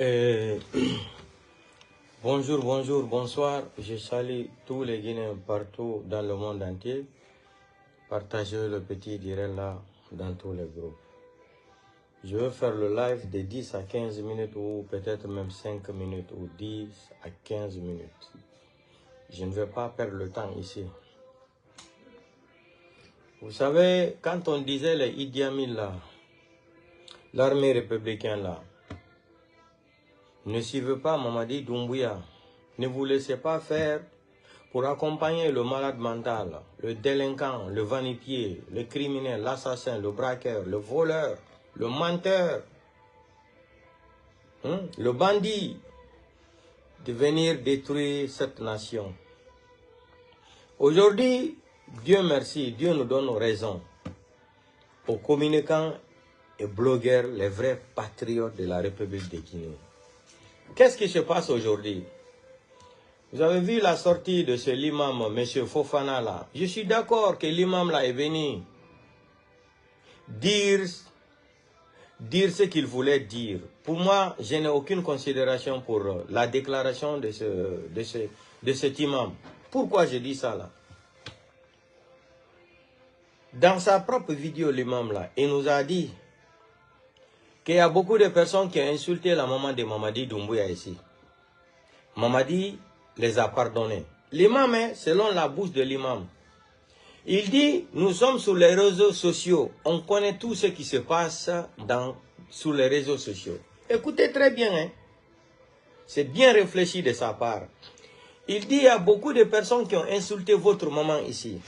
Euh, bonjour, bonjour, bonsoir. Je salue tous les Guinéens partout dans le monde entier. Partagez le petit direct là dans tous les groupes. Je vais faire le live de 10 à 15 minutes ou peut-être même 5 minutes ou 10 à 15 minutes. Je ne vais pas perdre le temps ici. Vous savez, quand on disait les Idi Amin là, l'armée républicaine là, ne suivez pas Mamadi Doumbouya. Ne vous laissez pas faire pour accompagner le malade mental, le délinquant, le vanipier, le criminel, l'assassin, le braqueur, le voleur, le menteur, le bandit, de venir détruire cette nation. Aujourd'hui, Dieu merci, Dieu nous donne raison aux communicants et blogueurs, les vrais patriotes de la République de Guinée. Qu'est-ce qui se passe aujourd'hui? Vous avez vu la sortie de ce l'imam, M. Fofana là. Je suis d'accord que l'imam là est venu dire ce qu'il voulait dire. Pour moi, je n'ai aucune considération pour la déclaration de cet imam. Pourquoi je dis ça là? Dans sa propre vidéo, l'imam là, il nous a dit qu'il y a beaucoup de personnes qui ont insulté la maman de Mamadi Doumbouya ici. Mamadi les a pardonnés. L'imam, selon la bouche de l'imam, il dit, nous sommes sur les réseaux sociaux. On connaît tout ce qui se passe sur les réseaux sociaux. Écoutez très bien, c'est bien réfléchi de sa part. Il dit, il y a beaucoup de personnes qui ont insulté votre maman ici.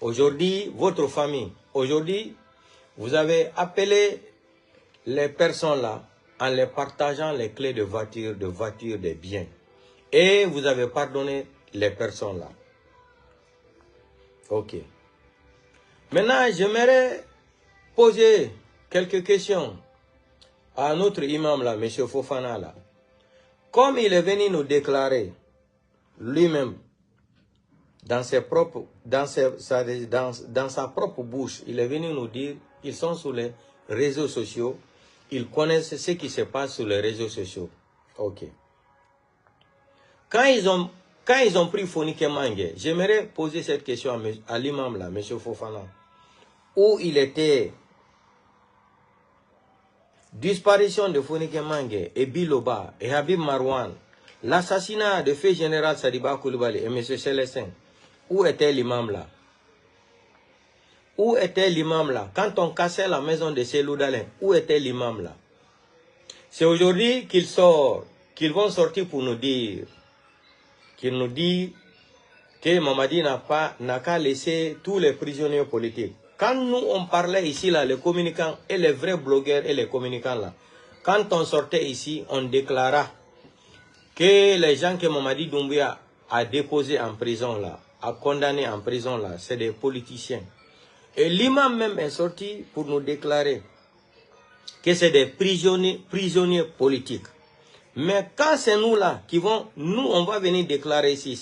Aujourd'hui, votre famille. Aujourd'hui, vous avez appelé les personnes là en les partageant les clés de voiture, des biens. Et vous avez pardonné les personnes là. Ok. Maintenant, j'aimerais poser quelques questions à notre imam là, M. Fofana là. Comme il est venu nous déclarer lui-même dans sa propre bouche, il est venu nous dire qu'ils sont sur les réseaux sociaux, ils connaissent ce qui se passe sur les réseaux sociaux. Ok. Quand ils ont pris Fonike Mange, j'aimerais poser cette question à l'imam là, M. Fofana. Où il était? Disparition de Fonike Mange et Biloba et Habib Marwan. L'assassinat de feu général Sadiba Koulibaly et M. Célestin. Où était l'imam là? Où était l'imam là? Quand on cassait la maison de Selou Dalen, où était l'imam là? C'est aujourd'hui qu'ils vont sortir pour nous dire, qu'il nous dit que Mamadi n'a qu'à laisser tous les prisonniers politiques. Quand nous, on parlait ici, là, les communicants et les vrais blogueurs et les communicants, là, quand on sortait ici, on déclara que les gens que Mamadi Doumbouya a déposés en prison, là, a condamnés en prison, là, c'est des politiciens. Et l'imam même est sorti pour nous déclarer que c'est des prisonniers politiques. Mais quand c'est nous là qui vont, on va venir déclarer ici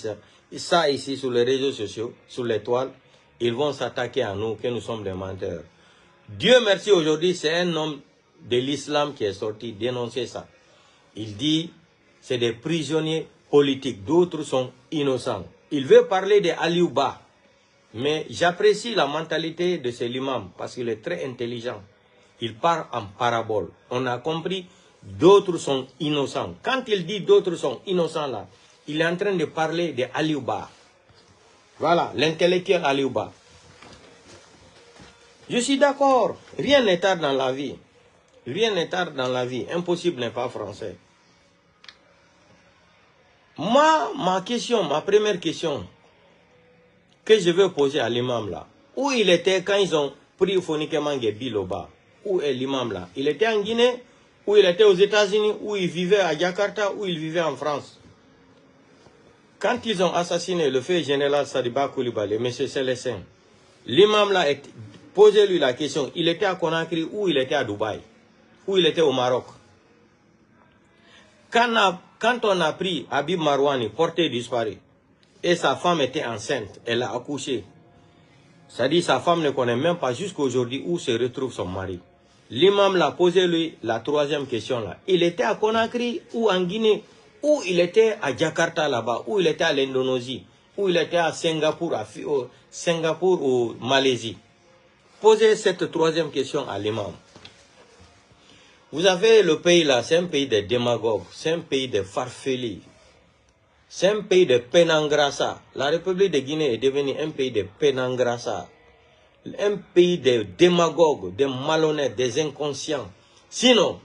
ça ici sur les réseaux sociaux, sur les toiles, ils vont s'attaquer à nous, que nous sommes des menteurs. Dieu merci, aujourd'hui, c'est un homme de l'islam qui est sorti dénoncer ça. Il dit, c'est des prisonniers politiques, d'autres sont innocents. Il veut parler de Aliouba, mais j'apprécie la mentalité de ce l'imam, parce qu'il est très intelligent. Il parle en parabole. On a compris, d'autres sont innocents. Quand il dit d'autres sont innocents là, il est en train de parler de Aliouba. Voilà, l'intellectuel Aliouba. Je suis d'accord, rien n'est tard dans la vie. Rien n'est tard dans la vie. Impossible n'est pas français. Moi, ma première question que je veux poser à l'imam là, où il était quand ils ont pris Fonike Mange Biloba? Où est l'imam là? Il était en Guinée, où il était aux États-Unis, où il vivait à Jakarta, où il vivait en France. Quand ils ont assassiné le feu général Sadiba Koulibaly, M. Célestin, l'imam là, posez-lui la question, il était à Conakry ou il était à Dubaï? Ou il était au Maroc? Quand on a pris Habib Marwani, porté disparu, et sa femme était enceinte, elle a accouché. C'est-à-dire sa femme ne connaît même pas jusqu'à aujourd'hui où se retrouve son mari. L'imam l'a posé lui la troisième question là. Il était à Conakry ou en Guinée, ou il était à Jakarta là-bas, ou il était à l'Indonésie, ou il était à Singapour, Singapour ou Malaisie. Posez cette troisième question à l'imam. Vous avez le pays là, c'est un pays de démagogues, c'est un pays de farfelis, c'est un pays de penangrassa. La République de Guinée est devenue un pays de penangrassa. Un pays de démagogues, des malhonnêtes, des inconscients. Sinon,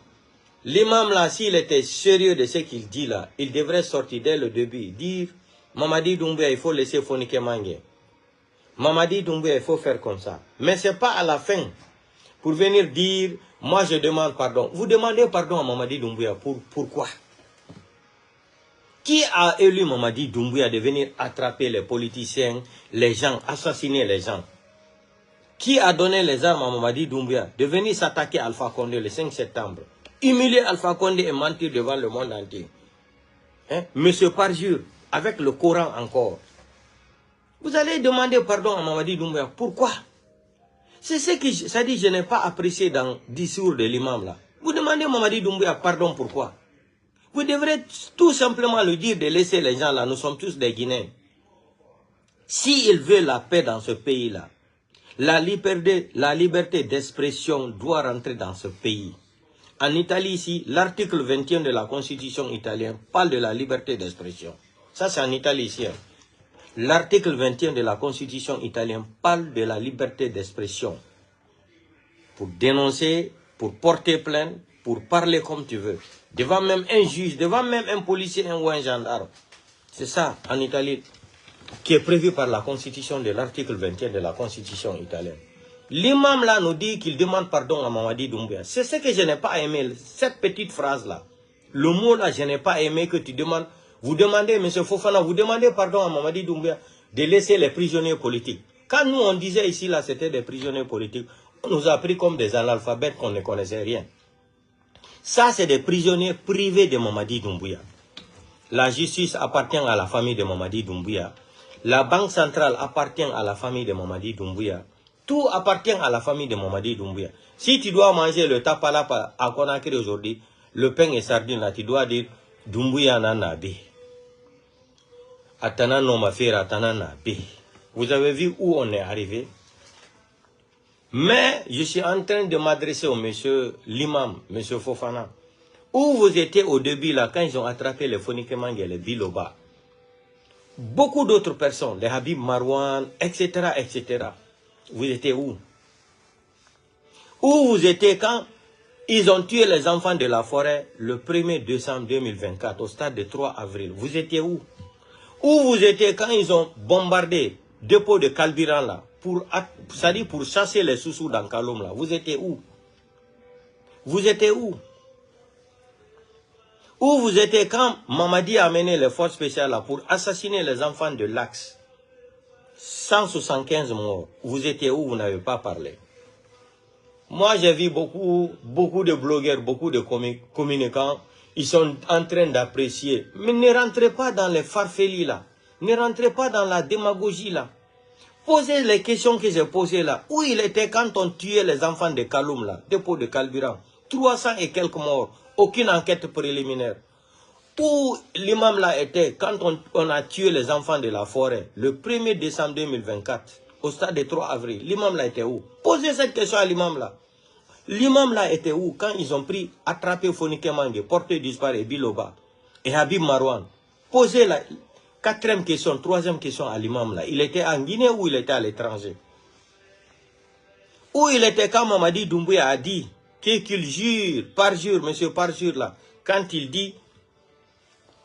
l'imam là, s'il était sérieux de ce qu'il dit là, il devrait sortir dès le début, dire Mamadi Doumbouya, il faut laisser Fonike Mangue. Mamadi Doumbouya, il faut faire comme ça. Mais ce n'est pas à la fin, pour venir dire, moi je demande pardon. Vous demandez pardon à Mamadi Doumbouya, pourquoi? Qui a élu Mamadi Doumbouya de venir attraper les politiciens, les gens, assassiner les gens? Qui a donné les armes à Mamadi Doumbouya de venir s'attaquer à Alpha Condé le 5 septembre? Humilier Alpha Condé et mentir devant le monde entier. Hein? Monsieur parjure, avec le Coran encore. Vous allez demander pardon à Mamadi Doumbouya. Pourquoi? C'est ce que ça dit, je n'ai pas apprécié dans le discours de l'imam là. Vous demandez à Mamadi Doumbouya pardon, pourquoi? Vous devrez tout simplement lui dire de laisser les gens là. Nous sommes tous des Guinéens. S'il veut la paix dans ce pays là, la liberté d'expression doit rentrer dans ce pays. En Italie ici, l'article 21 de la Constitution italienne parle de la liberté d'expression. Ça c'est en Italie ici. Hein. L'article 21 de la Constitution italienne parle de la liberté d'expression. Pour dénoncer, pour porter plainte, pour parler comme tu veux. Devant même un juge, devant même un policier ou un gendarme. C'est ça en Italie qui est prévu par la Constitution de l'article 21 de la Constitution italienne. L'imam là nous dit qu'il demande pardon à Mamadi Doumbouya. C'est ce que je n'ai pas aimé, cette petite phrase-là. Le mot là, je n'ai pas aimé que tu demandes. Vous demandez, M. Fofana, vous demandez pardon à Mamadi Doumbouya de laisser les prisonniers politiques. Quand nous on disait ici là, c'était des prisonniers politiques, on nous a pris comme des analphabètes qu'on ne connaissait rien. Ça, c'est des prisonniers privés de Mamadi Doumbouya. La justice appartient à la famille de Mamadi Doumbouya. La banque centrale appartient à la famille de Mamadi Doumbouya. Tout appartient à la famille de Mamadi Doumbouya. Si tu dois manger le tapalapa à Conakry aujourd'hui, le pain et sardines là, tu dois dire Doumbouya nanabe. Atana no mafira atana nabe. Vous avez vu où on est arrivé? Mais je suis en train de m'adresser au monsieur l'imam, monsieur Fofana. Où vous étiez au début là, quand ils ont attrapé les Fonike Mangue et les Biloba. Beaucoup d'autres personnes, les Habib Marwan, etc., etc. Vous étiez où? Où vous étiez quand ils ont tué les enfants de la forêt le 1er décembre 2024 au stade de 3 avril? Vous étiez où? Où vous étiez quand ils ont bombardé le dépôt de carburant là, c'est-à-dire pour chasser les sous-sous dans Kaloum là? Vous étiez où? Vous étiez où? Où vous étiez quand Mamadi a amené les forces spéciales là pour assassiner les enfants de l'Axe? 175 morts. Vous étiez où? Vous n'avez pas parlé. Moi, j'ai vu beaucoup de blogueurs, beaucoup de communicants. Ils sont en train d'apprécier. Mais ne rentrez pas dans les farfelis là. Ne rentrez pas dans la démagogie là. Posez les questions que j'ai posées là. Où il était quand on tuait les enfants de Kaloum là, dépôt de carburant? 300 et quelques morts. Aucune enquête préliminaire. Où l'imam là était quand on a tué les enfants de la forêt le 1er décembre 2024 au stade de 3 avril. L'imam là était où? Posez cette question à l'imam là. L'imam là était où quand ils ont attrapé Fonike Mangue, porté disparu et Biloba et Habib Marwan? Posez la quatrième question, troisième question à l'imam là. Il était en Guinée ou il était à l'étranger? Où il était quand Mamadi Doumbouya a dit qu'il jure, parjure, monsieur parjure là, quand il dit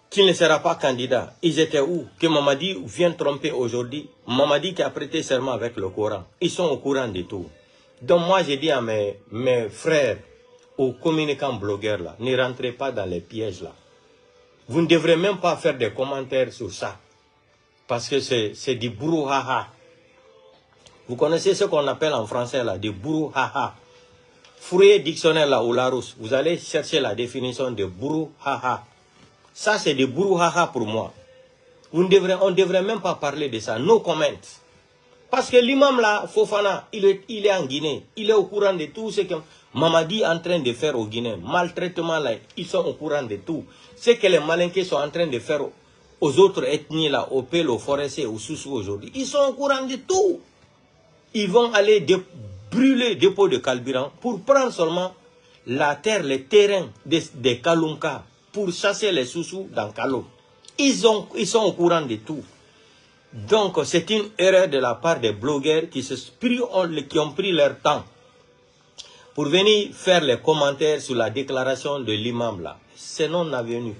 qu'il ne sera pas candidat? Ils étaient où? Que Mamadi vient tromper aujourd'hui. Mamadi qui a prêté serment avec le Coran. Ils sont au courant de tout. Donc moi j'ai dit à mes frères, aux communicants blogueurs là, ne rentrez pas dans les pièges là. Vous ne devrez même pas faire des commentaires sur ça. Parce que c'est du brouhaha. Vous connaissez ce qu'on appelle en français là, du brouhaha. Fouillez dictionnaire là au Larousse, vous allez chercher la définition de brouhaha. Ça c'est du brouhaha pour moi. On ne devrait même pas parler de ça. No comment. Parce que l'imam là, Fofana, il est en Guinée. Il est au courant de tout ce que Mamadi est en train de faire au Guinée. Maltraitement là, ils sont au courant de tout. Ce que les Malinqués sont en train de faire aux autres ethnies là, au Pel, au Forestier, au Soussou aujourd'hui. Ils sont au courant de tout. Ils vont aller brûler des dépôts de carburant pour prendre seulement la terre, les terrains des Kalunka pour chasser les Soussous dans Kalo. Ils sont au courant de tout. Donc, c'est une erreur de la part des blogueurs qui ont pris leur temps pour venir faire les commentaires sur la déclaration de l'imam là. C'est non avenu.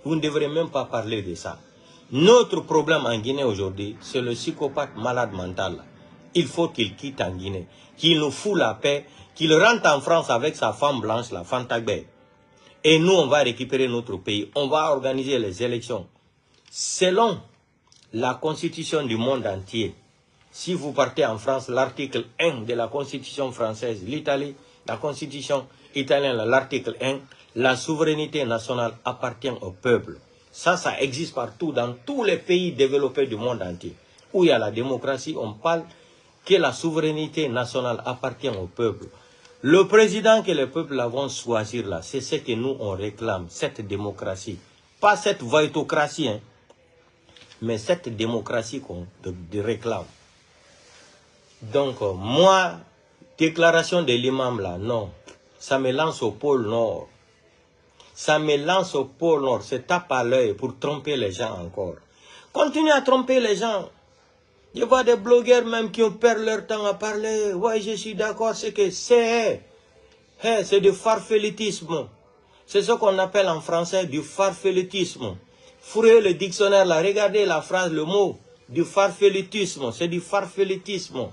Vous ne devrez même pas parler de ça. Notre problème en Guinée aujourd'hui, c'est le psychopathe malade mental. Il faut qu'il quitte en Guinée, qu'il nous fout la paix, qu'il rentre en France avec sa femme blanche, la Fantagbe. Et nous, on va récupérer notre pays. On va organiser les élections selon la constitution du monde entier. Si vous partez en France, l'article 1 de la constitution française, l'Italie, la constitution italienne, l'article 1, la souveraineté nationale appartient au peuple. Ça existe partout dans tous les pays développés du monde entier. Où il y a la démocratie, on parle que la souveraineté nationale appartient au peuple. Le président que les peuples vont choisir là, c'est ce que nous on réclame, cette démocratie. Pas cette voïtocratie, hein, mais cette démocratie qu'on réclame. Donc, moi, déclaration de l'imam là, non. Ça me lance au pôle Nord. Ça me lance au pôle Nord. C'est tape à l'œil pour tromper les gens encore. Continuez à tromper les gens. Je vois des blogueurs même qui ont perdu leur temps à parler. Ouais, je suis d'accord, c'est que c'est du farfelitisme. C'est ce qu'on appelle en français du farfelitisme. Fouillez le dictionnaire là, regardez la phrase, le mot du farfelitisme. C'est du farfelitisme.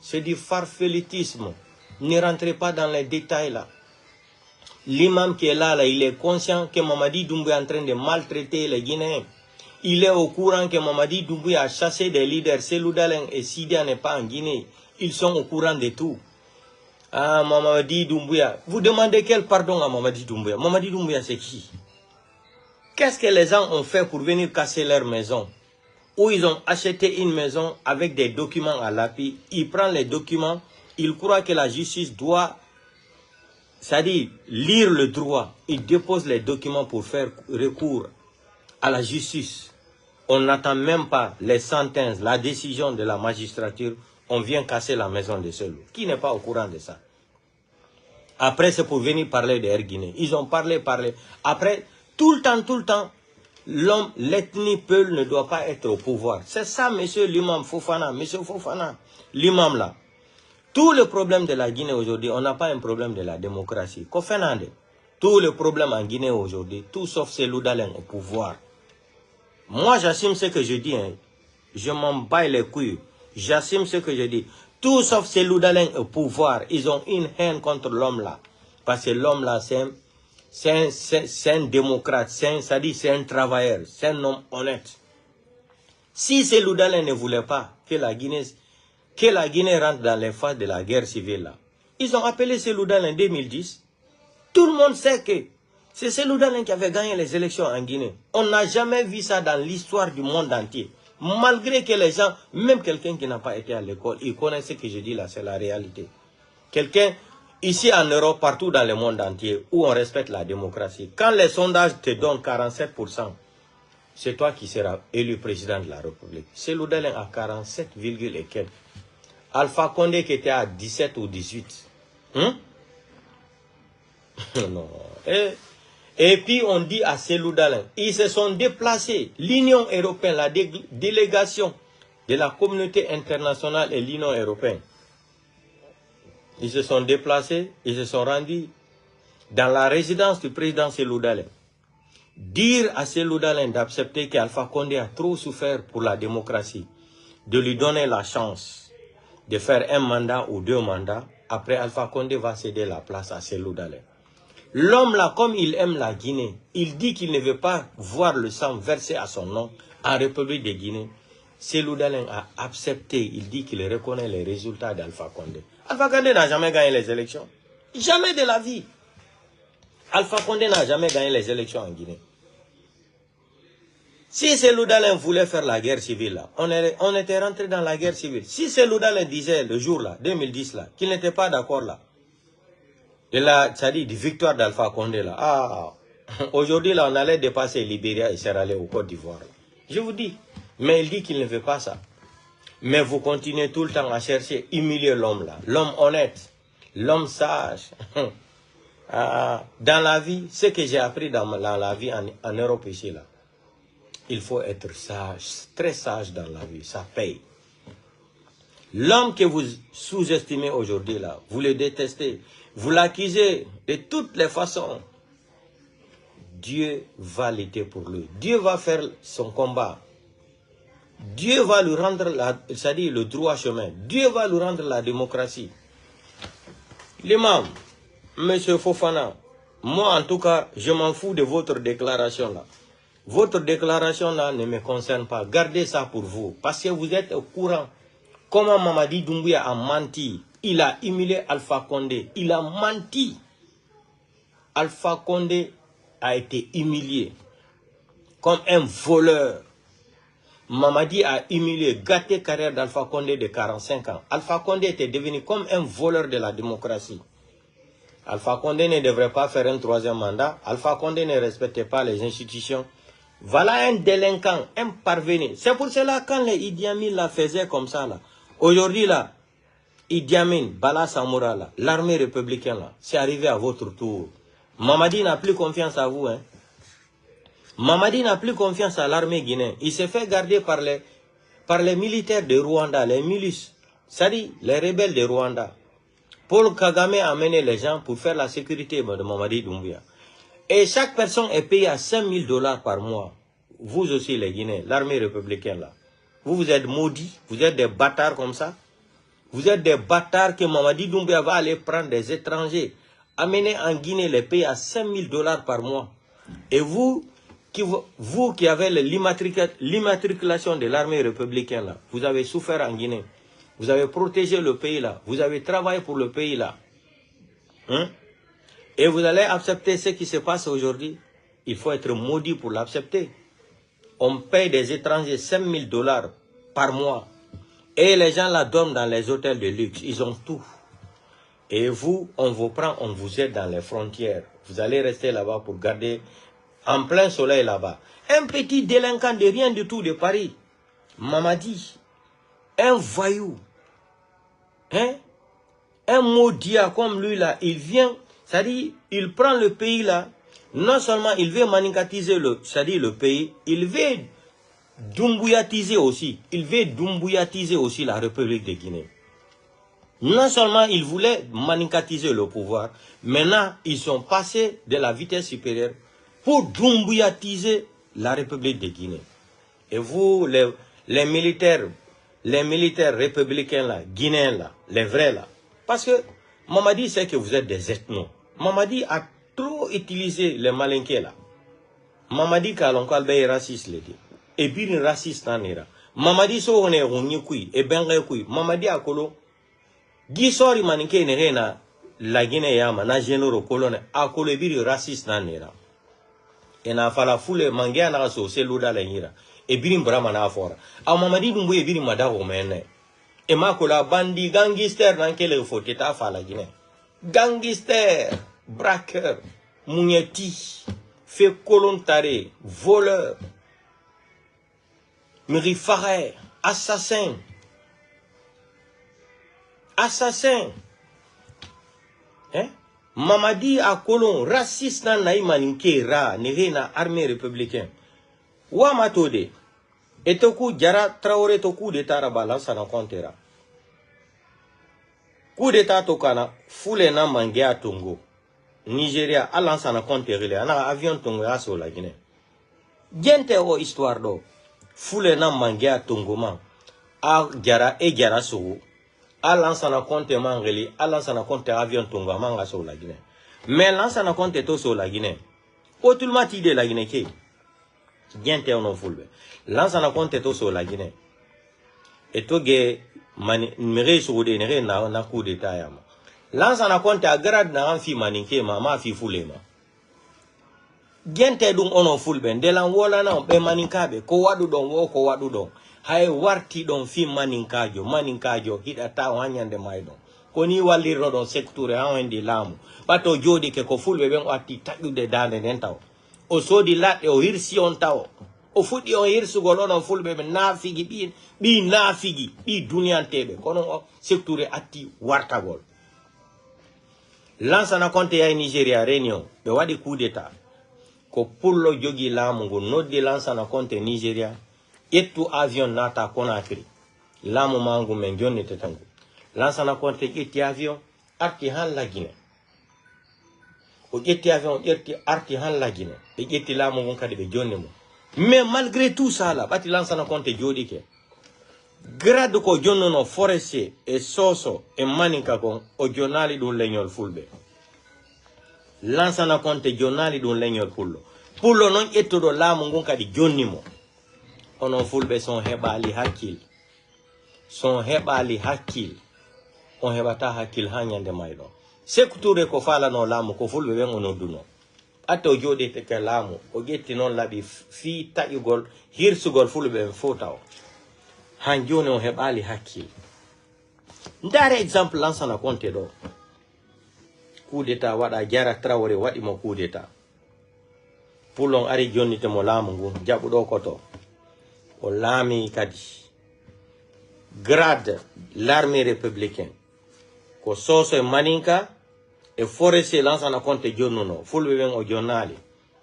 C'est du farfelitisme. Ne rentrez pas dans les détails là. L'imam qui est là, il est conscient que Mamadi Doumbouya est en train de maltraiter les Guinéens. Il est au courant que Mamadi Doumbouya a chassé des leaders. Selou Dalein et Sidia n'est pas en Guinée. Ils sont au courant de tout. Ah, Mamadi Doumbouya. Vous demandez quel pardon à Mamadi Doumbouya? Mamadi Doumbouya, c'est qui? Qu'est-ce que les gens ont fait pour venir casser leur maison? Ou ils ont acheté une maison avec des documents à l'appui. Ils prennent les documents. Ils croient que la justice doit, c'est-à-dire lire le droit. Ils déposent les documents pour faire recours à la justice. On n'attend même pas les sentences, la décision de la magistrature. On vient casser la maison de Selou. Qui n'est pas au courant de ça? Après, c'est pour venir parler de Air Guinée. Ils ont parlé. Après, tout le temps, l'homme, l'ethnie Peul ne doit pas être au pouvoir. C'est ça, monsieur l'imam Fofana, monsieur Fofana, l'imam là. Tout le problème de la Guinée aujourd'hui, on n'a pas un problème de la démocratie. Kofenande, tout le problème en Guinée aujourd'hui, tout sauf Selou Dalein au pouvoir. Moi, j'assume ce que je dis. Hein. Je m'en bats les couilles. J'assume ce que je dis. Tout sauf Selou Dalein au pouvoir. Ils ont une haine contre l'homme là. Parce que l'homme là, c'est un démocrate. C'est un travailleur. C'est un homme honnête. Si Selou Dalein ne voulait pas que la Guinée rentre dans les phases de la guerre civile là, ils ont appelé Selou Dalein en 2010. Tout le monde sait que c'est Selou Dalein qui avait gagné les élections en Guinée. On n'a jamais vu ça dans l'histoire du monde entier. Malgré que les gens, même quelqu'un qui n'a pas été à l'école, il connaît ce que je dis là, c'est la réalité. Quelqu'un, ici en Europe, partout dans le monde entier, où on respecte la démocratie, quand les sondages te donnent 47%, c'est toi qui seras élu président de la République. Selou Dalein à 47, et quelques. Alpha Condé qui était à 17 ou 18. Non. Et puis on dit à Selou Dalein, ils se sont déplacés, l'Union européenne, la délégation de la communauté internationale et l'Union européenne. Ils se sont déplacés, ils se sont rendus dans la résidence du président Selou Dalein. Dire à Selou Dalein d'accepter qu'Alpha Condé a trop souffert pour la démocratie, de lui donner la chance de faire un mandat ou 2 mandats, après Alpha Condé va céder la place à Selou Dalein. L'homme là, comme il aime la Guinée, il dit qu'il ne veut pas voir le sang versé à son nom en République de Guinée. Selou Dalein a accepté, il dit qu'il reconnaît les résultats d'Alpha Condé. Alpha Condé n'a jamais gagné les élections. Jamais de la vie. Alpha Condé n'a jamais gagné les élections en Guinée. Si Seloudalen voulait faire la guerre civile, là, on était rentré dans la guerre civile. Si Seloudalen disait le jour là, 2010 là, qu'il n'était pas d'accord là, de la, c'est-à-dire de victoire d'Alpha Condé là, aujourd'hui là, on allait dépasser Libéria et Sierra Leone au Côte d'Ivoire. Je vous dis, mais il dit qu'il ne veut pas ça. Mais vous continuez tout le temps à chercher, humilier l'homme là, l'homme honnête, l'homme sage. Dans la vie, ce que j'ai appris dans la vie en Europe ici là, il faut être sage, très sage dans la vie, ça paye. L'homme que vous sous-estimez aujourd'hui là, vous le détestez, vous l'accusez de toutes les façons. Dieu va lutter pour lui. Dieu va faire son combat. Dieu va lui rendre c'est-à-dire le droit chemin. Dieu va lui rendre la démocratie. L'imam, Monsieur Fofana, moi en tout cas, je m'en fous de votre déclaration là. Votre déclaration là ne me concerne pas. Gardez ça pour vous. Parce que vous êtes au courant. Comment Mamadi Doumbouya a menti. Il a humilié Alpha Condé. Il a menti. Alpha Condé a été humilié. Comme un voleur. Mamadi a humilié, gâté carrière d'Alpha Condé de 45 ans. Alpha Condé était devenu comme un voleur de la démocratie. Alpha Condé ne devrait pas faire un troisième mandat. Alpha Condé ne respectait pas les institutions. Voilà un délinquant, un parvenu. C'est pour cela quand les Idi Amin la faisaient comme ça là. Aujourd'hui là, Idi Amin, Bala Samoura là, l'armée républicaine là, c'est arrivé à votre tour. Mamadi n'a plus confiance à vous, hein. Mamadi n'a plus confiance à l'armée guinéenne. Il s'est fait garder par les militaires de Rwanda, les milices. C'est-à-dire les rebelles de Rwanda. Paul Kagame a amené les gens pour faire la sécurité de Mamadi Doumbouya. Et chaque personne est payée à 5 000 $ par mois. Vous aussi les Guinéens, l'armée républicaine là. Vous êtes maudits, vous êtes des bâtards comme ça. Vous êtes des bâtards que Mamadi Doumbouya va aller prendre des étrangers. Amener en Guinée les payer à 5 000 $ par mois. Et vous qui avez l'immatriculation de l'armée républicaine là, vous avez souffert en Guinée. Vous avez protégé le pays là. Vous avez travaillé pour le pays là. Hein? Et vous allez accepter ce qui se passe aujourd'hui. Il faut être maudit pour l'accepter. On paye des étrangers 5 000 $ par mois. Et les gens là dorment dans les hôtels de luxe. Ils ont tout. Et vous, on vous prend, on vous aide dans les frontières. Vous allez rester là-bas pour garder en plein soleil là-bas. Un petit délinquant de rien du tout de Paris. Mamadi. Un voyou. Hein? Un maudit comme lui là. Il vient, c'est-à-dire, il prend le pays là. Non seulement il veut manicatiser le pays, il veut doumbouillatiser aussi. Il veut doumbouillatiser aussi la République de Guinée. Non seulement ils voulaient manicatiser le pouvoir, maintenant ils sont passés de la vitesse supérieure pour doumbouillatiser la République de Guinée. Et vous, les militaires républicains là, guinéens là, les vrais là, parce que Mamadi sait que vous êtes des ethnos. Mamadi a trop utilisé les malinqués là. Mamadi kalonkalbe est raciste les dit. Et puis une raciste en era. Mamadi so on est rougni et benga kui. Mamadi a kolo. Gisori malinqué ne rena la Guinée yama na género colonne a kolo et puis raciste en era. Et na fala foule mangia na so seluda la ira. Et puis brama na fora. A Mamadi Doumbouya et puis mada romene. Et ma kola bandi gangster dans quel faut ta fala Guinée. Gangster, braqueur, mounieti, fait colontare, voleur, mirifaré, assassin. Assassin. Hein? Mamadi a colon, raciste na naïmaninke ra, na armée républicaine. Wa matode. Et toku jara traoré toku de tarabala sana kontera. Coup d'état tokana, foule na mangia tongo. Nigeria, alan sana konterile, ana avion tongo ya so la Guinée. Gente o histoire do. Foule na mangia tongo man. A jara e jara so. Alan sana konte mangeli, alan sana konte avion tongo manga so la Guinée. Mais lan sana konte to so la Guinée. O tout le mati de la Guinée ke. Gente o no foule. Lan sana konte to so la Guinée. Et to ge mire so de nere na coup d'état yama. Lan sana konte a grade na an fi maninke ma fi foule ma. gente dum ono fulbe ndelan wola na be maninkabe ko wadu don wo ko wadu don hay warti don fi maninkajo hidata wanyande maydon koni walirno don secteur ha wendi lamu bato jodi ke ko fulbe ben atti tajude dande den taw o sodi ladde o hirsi on taw o fuddi on hirsugol on fulbe be nafigi bi nafigi bi duniyantebe kono secteur atti wartagol Lansana Conté ya Nigeria réunion be wadi coup d'état ko pullo jogi lamu go noddi Lansana Conté Nigeria ettu avion nata Conakry lamu mangu men jonni tetangu Lansana Conté etti avion arti han la Guinée o etti avion arti han la Guinée be etti lamu gon kadi be jonni mo mais malgré tout ça là bati Lansana Conté jodi ke grade ko jonnono forestier e soso e maninka kon o jonali dun leñol fulbe Lansana Conté jonali dun leñol pullo non ettodo laamu ngon kadi jonnimo onon fulbe son hebali hakkil on hebata hakkil ha nyande maydo sekture ko falano laamu ko fulbe ben onon duno atto jode te ke laamu o getti non labi fi tayugol hirsugol fulbe en fotaw han joni on hebali hakkil ndare exemple Lansana Conté do coup d'état wada Jara Traoré wadi mo coup d'état pulon ari joni te mo laamu ngu jabudo koto o laami kadi grade l'armée républicaine ko soso e maninka e forestier Lansana Conté jonnuno fulbe ben o jonnali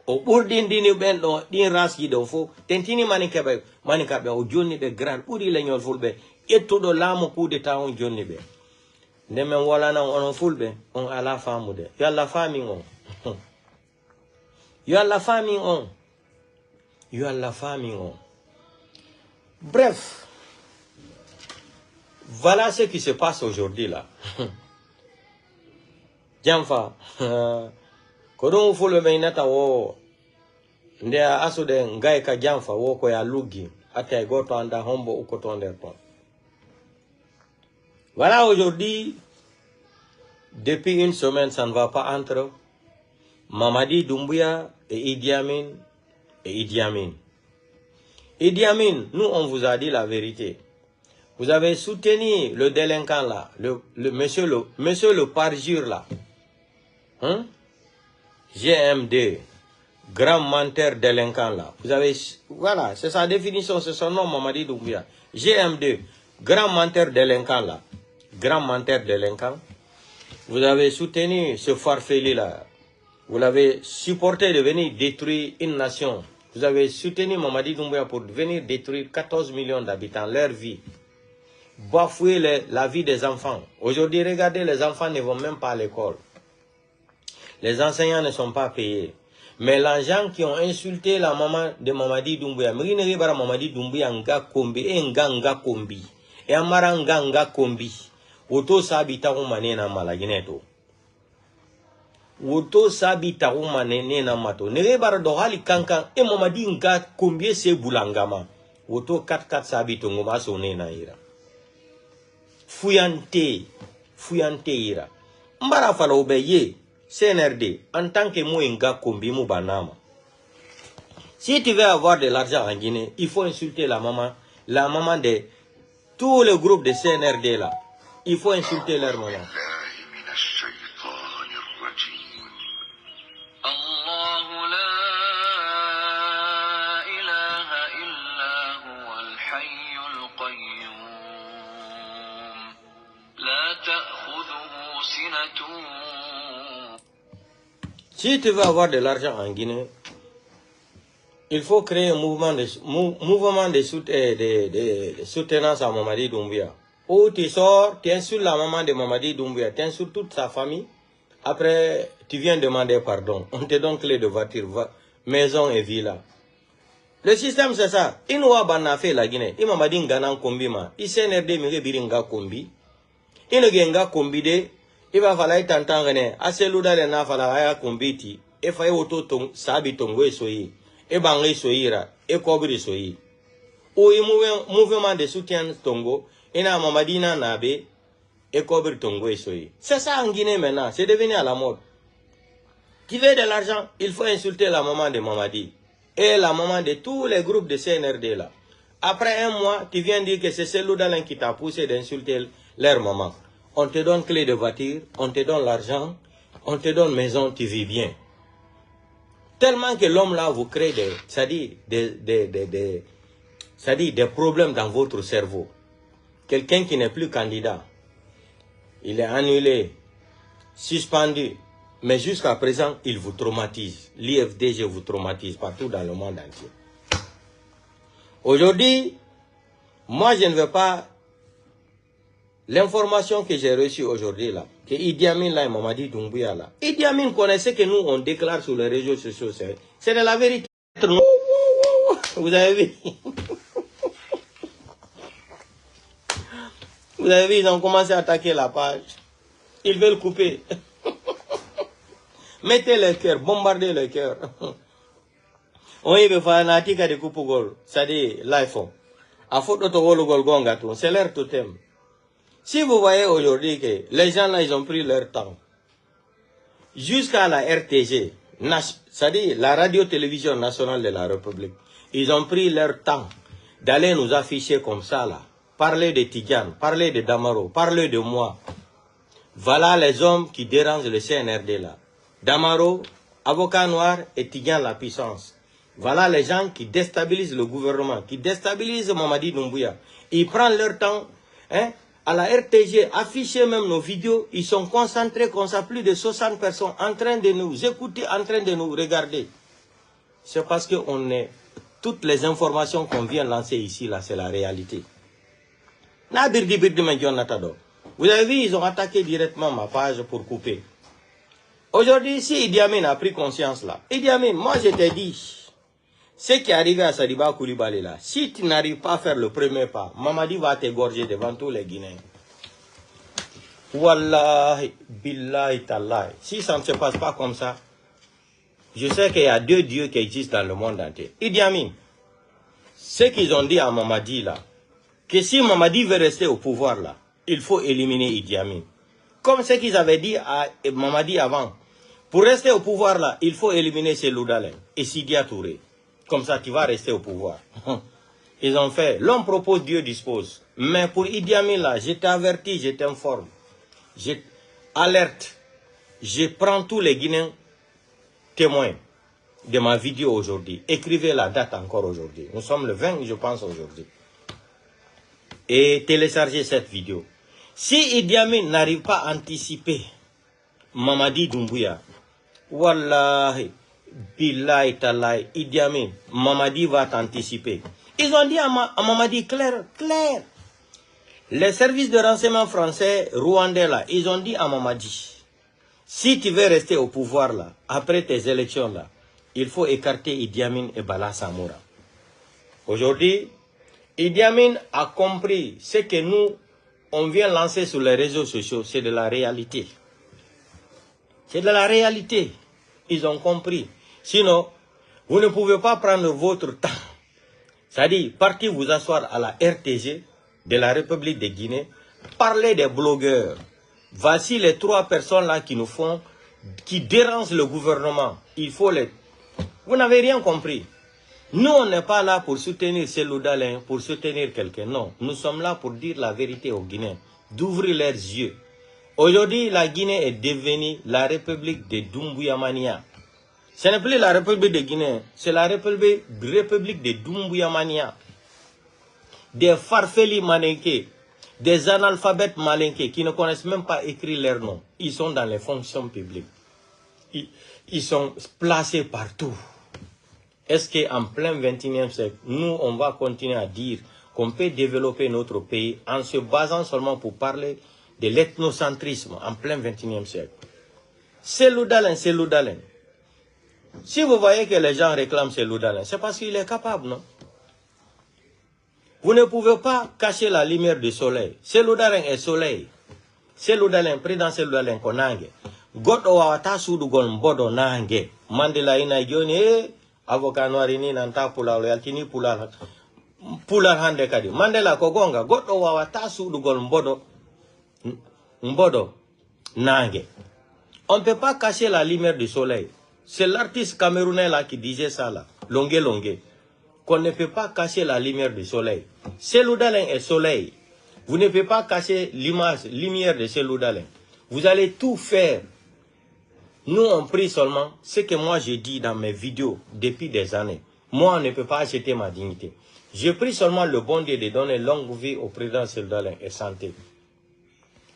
o ɓurdindini ɓen ɗo ɗin rasji ɗo fo tentini maninka ɓe o jonni ɓe grade ɓuri leñol fulɓe ƴettuɗo laamu coup d'état on jonni ɓe nde men wolana onon fulɓe on ala famude yo Allah famin on yo Allah famin on bref voilà ce qui se passe aujourd'hui là Jamfa ko ɗum fulɓe ɓe inata wo nde a asude ngay ka Jamfa wo ko ya luggi atta goto anda hombo ukkoto nder ton. Voilà, aujourd'hui depuis une semaine ça ne va pas entre Mamadi Doumbouya et Idi Amin Idi Amin, nous on vous a dit la vérité. Vous avez soutenu le délinquant là, monsieur le parjure là. Hein? GMD, grand menteur délinquant là. Vous avez, voilà, c'est sa définition, c'est son nom, Mamadi Doumbouya. GMD, grand menteur délinquant là. Grand menteur délinquant. Vous avez soutenu ce farfelu là. Vous l'avez supporté de venir détruire une nation. Vous avez soutenu Mamadi Doumbouya pour venir détruire 14 millions d'habitants, leur vie. Bafouer la vie des enfants. Aujourd'hui, regardez, les enfants ne vont même pas à l'école. Les enseignants ne sont pas payés. Mais les gens qui ont insulté la maman de Mamadi Doumbouya, Mamadi Doumbouya nga kombi, nga kombi, et amara nga kombi, auto sabita umane na malagineto. Auto sabita umane na mato. Nere bara dohali kankan, e Mamadi nga kombi se bulangama. Auto 4-4 sabito ngoma sone na ira. Fuyante ira. Mbara fala obeye. CNRD, en tant que Mouinga Kombi Moubanama. Si tu veux avoir de l'argent en Guinée, il faut insulter la maman de tous les groupes de CNRD là. Il faut insulter leur maman. Si tu veux avoir de l'argent en Guinée, il faut créer un mouvement de soutenance à Mamadi Doumbouya. Où tu sors, tu insultes la maman de Mamadi Doumbouya, tu insultes toute sa famille. Après, tu viens demander pardon. On te donne clé de voiture, maison et villa. Le système, c'est ça. Il nous a banafé la Guinée. Il m'a dit Ngana Kombi ma. Il s'est énervé, mais il nga Kombi. Il ne nga Kombi de. Il va falloir t'entendre. Assez l'ouda de na falloir Kombiti. Et faille auto sabi tongo et soyi. Et bangé soyira. Et kobri soyi. Ou il mouvement de soutien tongo. Et na Mamadina nabe. Et kobri tongo et soyi. C'est ça en Guinée maintenant. C'est devenu à la mode. Tu veux de l'argent, il faut insulter la maman de Mamadi et la maman de tous les groupes de CNRD là. Après un mois, tu viens dire que c'est Cellou Dalein qui t'a poussé d'insulter leur maman. On te donne clé de voiture, on te donne l'argent, on te donne maison, tu vis bien. Tellement que l'homme là vous crée des problèmes dans votre cerveau. Quelqu'un qui n'est plus candidat, il est annulé, suspendu, mais jusqu'à présent, il vous traumatise. L'IFDG vous traumatise partout dans le monde entier. Aujourd'hui, moi je ne veux pas... L'information que j'ai reçue aujourd'hui là, que Idi Amin là et Mamadi Doumbouya là, Idi Amin connaissait que nous on déclare sur les réseaux sociaux, c'est de la vérité. Vous avez vu? Vous avez vu, ils ont commencé à attaquer la page. Ils veulent couper. Mettez le cœur, bombardez le cœur. On y veut faire un article de coupe gol, c'est-à-dire l'iPhone. À faute de gol gonga, c'est leur totem. Si vous voyez aujourd'hui que les gens là, ils ont pris leur temps, jusqu'à la RTG, c'est-à-dire la radio-télévision nationale de la République, ils ont pris leur temps d'aller nous afficher comme ça là, parler de Tidiane, parler de Damaro, parler de moi. Voilà les hommes qui dérangent le CNRD là. Damaro, avocat noir et Tidiane la puissance. Voilà les gens qui déstabilisent le gouvernement, qui déstabilisent Mamadi Doumbouya. Ils prennent leur temps, hein, à la RTG, afficher même nos vidéos, ils sont concentrés comme ça, plus de 60 personnes en train de nous écouter, en train de nous regarder. C'est parce que toutes les informations qu'on vient lancer ici, là, c'est la réalité. Vous avez vu, ils ont attaqué directement ma page pour couper. Aujourd'hui, si Idi Amin a pris conscience là, Idi Amin, moi je t'ai dit, ce qui est arrivé à Sadiba Koulibaly là, si tu n'arrives pas à faire le premier pas, Mamadi va t'égorger devant tous les Guinéens. Wallahi, billahi, tallahi. Si ça ne se passe pas comme ça, je sais qu'il y a 2 dieux qui existent dans le monde entier. Idi Amin, ce qu'ils ont dit à Mamadi là, que si Mamadi veut rester au pouvoir là, il faut éliminer Idi Amin. Comme ce qu'ils avaient dit à Mamadi avant. Pour rester au pouvoir là, il faut éliminer Cellou Dalein et Sidia Touré. Comme ça, tu vas rester au pouvoir. Ils ont fait, l'homme propose, Dieu dispose. Mais pour Idi Amin là, je t'avertis, je t'informe. Je alerte. Je prends tous les Guinéens témoins de ma vidéo aujourd'hui. Écrivez la date encore aujourd'hui. Nous sommes le 20, je pense, aujourd'hui. Et téléchargez cette vidéo. Si Idi Amin n'arrive pas à anticiper Mamadi Doumbouya, wallahi, billahi, tallahi, Idi Amin, Mamadi va t'anticiper. Ils ont dit à Mamadi clair. Les services de renseignement français, rwandais là, ils ont dit à Mamadi, si tu veux rester au pouvoir là, après tes élections là, il faut écarter Idi Amin et Bala Samoura. Aujourd'hui, Idi Amin a compris ce que nous, on vient lancer sur les réseaux sociaux, c'est de la réalité. C'est de la réalité. Ils ont compris. Sinon, vous ne pouvez pas prendre votre temps. C'est-à-dire, partir vous asseoir à la RTG de la République de Guinée, parler des blogueurs. Voici les 3 personnes là qui dérangent le gouvernement. Il faut les... Vous n'avez rien compris. Nous, on n'est pas là pour soutenir Cellou Dalein, pour soutenir quelqu'un. Non, nous sommes là pour dire la vérité aux Guinéens, d'ouvrir leurs yeux. Aujourd'hui, la Guinée est devenue la République de Doumbouya Mania. Ce n'est plus la République de Guinée, c'est la République de Doumbouya Mania. Des farfelis malinqués, des analphabètes malinqués qui ne connaissent même pas écrire leur nom. Ils sont dans les fonctions publiques. Ils sont placés partout. Est-ce qu'en plein 21e siècle, nous, on va continuer à dire qu'on peut développer notre pays en se basant seulement pour parler de l'ethnocentrisme en plein 21e siècle? Cellou Dalein. Si vous voyez que les gens réclament Cellou Dalein, c'est parce qu'il est capable, non? Vous ne pouvez pas cacher la lumière du soleil. Cellou Dalein est soleil. Cellou Dalein, président Cellou Dalein, konange. Godo wawata sudu gon bodo nange. Mandela ina joni avocat noirini nanta pula yaltini pula hande kadi. Mandela kogonga godo wawata sudu gon bodo nange. On ne peut pas cacher la lumière du soleil. C'est l'artiste camerounais là qui disait ça là, Longué Longué, qu'on ne peut pas cacher la lumière du soleil. Cellou Dalein est soleil. Vous ne pouvez pas cacher l'image, lumière de Cellou Dalein. Vous allez tout faire. Nous, on prie seulement ce que moi j'ai dit dans mes vidéos depuis des années. Moi, on ne peut pas acheter ma dignité. Je prie seulement le bon Dieu de donner longue vie au président Cellou Dalein et santé.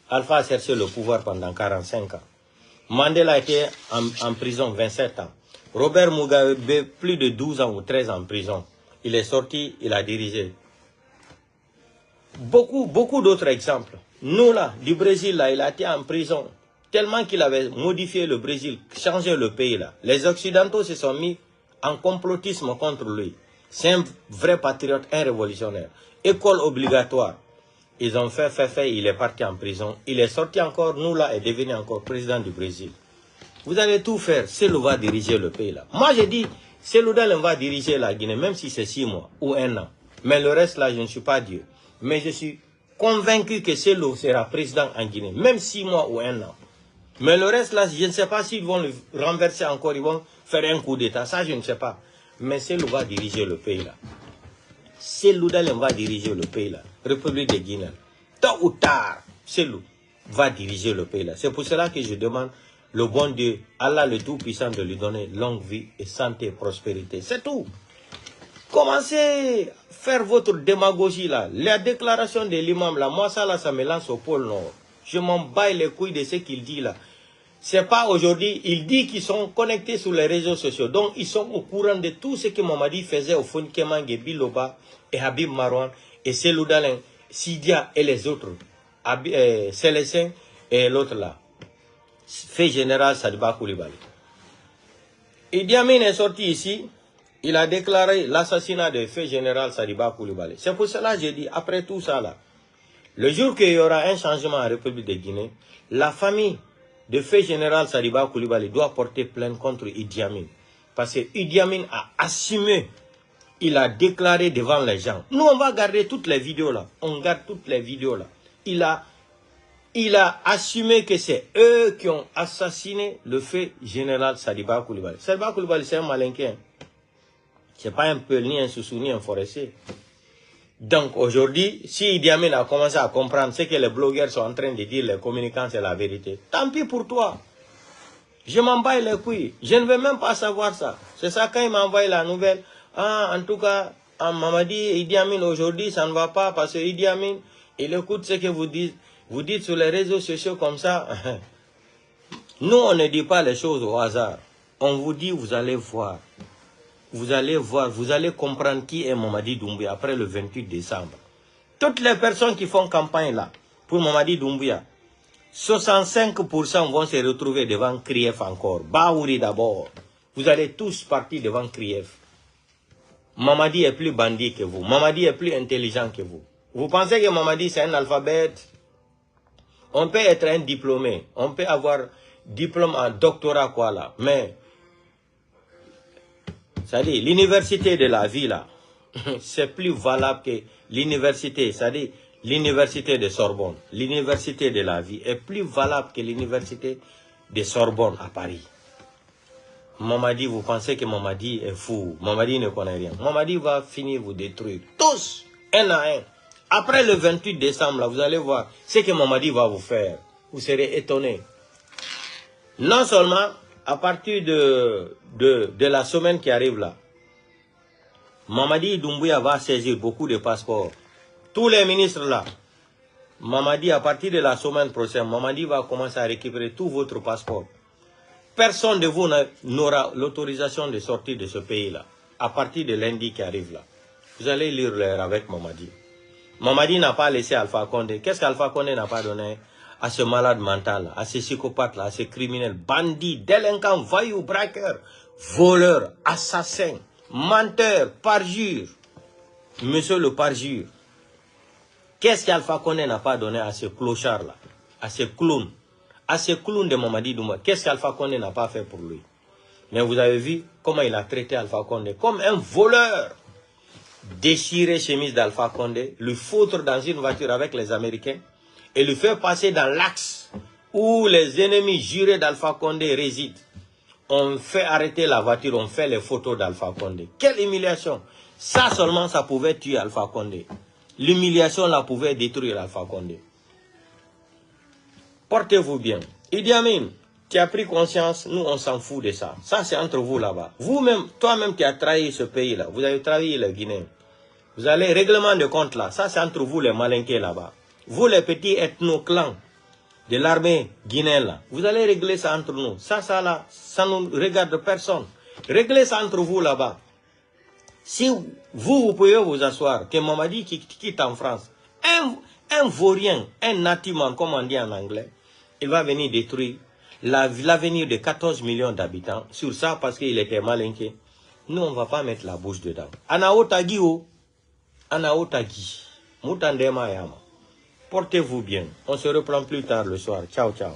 Alpha a cherché le pouvoir pendant 45 ans. Mandela était en prison 27 ans. Robert Mugabe, plus de 12 ans ou 13 ans en prison. Il est sorti, il a dirigé. Beaucoup d'autres exemples. Nous là, du Brésil, là, il a été en prison. Tellement qu'il avait modifié le Brésil, changé le pays là. Les Occidentaux se sont mis en complotisme contre lui. C'est un vrai patriote, un révolutionnaire. École obligatoire. Ils ont fait, il est parti en prison. Il est sorti encore, nous là, est devenu encore président du Brésil. Vous allez tout faire, Cellou va diriger le pays là. Moi j'ai dit, Cellou Dalein va diriger la Guinée, même si c'est 6 mois ou 1 an. Mais le reste là, je ne suis pas Dieu. Mais je suis convaincu que Cellou sera président en Guinée, même 6 mois ou 1 an. Mais le reste là, je ne sais pas s'ils vont le renverser encore, ils vont faire un coup d'état, ça je ne sais pas. Mais Cellou va diriger le pays là. Cellou Dalein va diriger le pays là, République de Guinée. Tôt ou tard, Cellou va diriger le pays là. C'est pour cela que je demande le bon Dieu, Allah le Tout-Puissant, de lui donner longue vie et santé et prospérité. C'est tout. Commencez à faire votre démagogie là. La déclaration de l'imam là, moi ça là, ça me lance au pôle Nord. Je m'en bats les couilles de ce qu'il dit là. C'est pas aujourd'hui, il dit qu'ils sont connectés sur les réseaux sociaux. Donc ils sont au courant de tout ce que Mamadi faisait au Founké Mange, Biloba et Habib Marwan et Cellou Dalein, Sidia et les autres. Célestin et l'autre là. Fait général Sadiba Koulibaly. Idi Amin est sorti ici, il a déclaré l'assassinat de fait général Sadiba Koulibaly. C'est pour cela que j'ai dit, après tout ça là, le jour qu'il y aura un changement en République de Guinée, la famille de fait général Sadiba Koulibaly doit porter plainte contre Idi Amin. Parce que Idi Amin a assumé, il a déclaré devant les gens. Nous on va garder toutes les vidéos là, on garde toutes les vidéos là. Il a assumé que c'est eux qui ont assassiné le fait général Sadiba Koulibaly. Sadiba Koulibaly, c'est un malinquin. Ce n'est pas un peu ni un soussou, ni un forestier. Donc aujourd'hui, si Idi Amin a commencé à comprendre ce que les blogueurs sont en train de dire, les communicants, c'est la vérité. Tant pis pour toi. Je m'en bats les couilles. Je ne veux même pas savoir ça. C'est ça quand il m'a envoyé la nouvelle. Ah, en tout cas, Mamadi et Idi Amin aujourd'hui, ça ne va pas parce que Idi Amin, il écoute ce que vous dites. Vous dites sur les réseaux sociaux comme ça. Nous, on ne dit pas les choses au hasard. On vous dit, vous allez voir. Vous allez voir, vous allez comprendre qui est Mamadi Doumbouya après le 28 décembre. Toutes les personnes qui font campagne là, pour Mamadi Doumbouya, 65% vont se retrouver devant Krief encore. Baouri d'abord. Vous allez tous partir devant Krief. Mamadi est plus bandit que vous. Mamadi est plus intelligent que vous. Vous pensez que Mamadi c'est un alphabète? On peut être un diplômé, on peut avoir diplôme en doctorat quoi là, mais c'est-à-dire l'université de la vie là, c'est plus valable que l'université, c'est-à-dire l'université de Sorbonne. L'université de la vie est plus valable que l'université de Sorbonne à Paris. Mamadi, vous pensez que Mamadi est fou, Mamadi ne connaît rien. Mamadi va finir vous détruire, tous, un à un. Après le 28 décembre, là, vous allez voir ce que Mamadi va vous faire. Vous serez étonnés. Non seulement, à partir de la semaine qui arrive là, Mamadi Doumbouya va saisir beaucoup de passeports. Tous les ministres là, Mamadi, à partir de la semaine prochaine, Mamadi va commencer à récupérer tout votre passeport. Personne de vous n'aura l'autorisation de sortir de ce pays-là. À partir de lundi qui arrive là. Vous allez lire l'heure avec Mamadi. Mamadi n'a pas laissé Alpha Condé. Qu'est-ce qu'Alpha Condé n'a pas donné à ce malade mental, à ce psychopathe, à ce criminel, bandit, délinquant, voyou, braqueur, voleur, assassin, menteur, parjure. Monsieur le parjure. Qu'est-ce qu'Alpha Condé n'a pas donné à ce clochard-là, à ce clown? À ce clown de Mamadi Doumbouya, qu'est-ce qu'Alpha Condé n'a pas fait pour lui? Mais vous avez vu comment il a traité Alpha Condé comme un voleur. Déchirer chemise d'Alpha Condé, le foutre dans une voiture avec les Américains et le faire passer dans l'axe où les ennemis jurés d'Alpha Condé résident. on fait arrêter la voiture, on fait les photos d'Alpha Condé. Quelle humiliation! Ça seulement, ça pouvait tuer Alpha Condé. L'humiliation là pouvait détruire Alpha Condé. Portez-vous bien. Idi Amin, tu as pris conscience, nous on s'en fout de ça. Ça c'est entre vous là-bas. Vous-même, toi-même qui as trahi ce pays-là, vous avez trahi le Guinée. Vous allez, règlement de compte là, ça c'est entre vous les malinqués là-bas. Vous les petits ethno-clans de l'armée guinéenne là, vous allez régler ça entre nous. Ça là, ça ne regarde personne. Réglez ça entre vous là-bas. Si vous pouvez vous asseoir, que Mamadi qui quitte en France, un vaurien, un natiman, comme on dit en anglais, il va venir détruire l'avenir de 14 millions d'habitants sur ça parce qu'il était malinqué. Nous, on ne va pas mettre la bouche dedans. Anaotagi o, Anaotagi, Mutandema Yama. Portez-vous bien. On se reprend plus tard le soir. Ciao, ciao.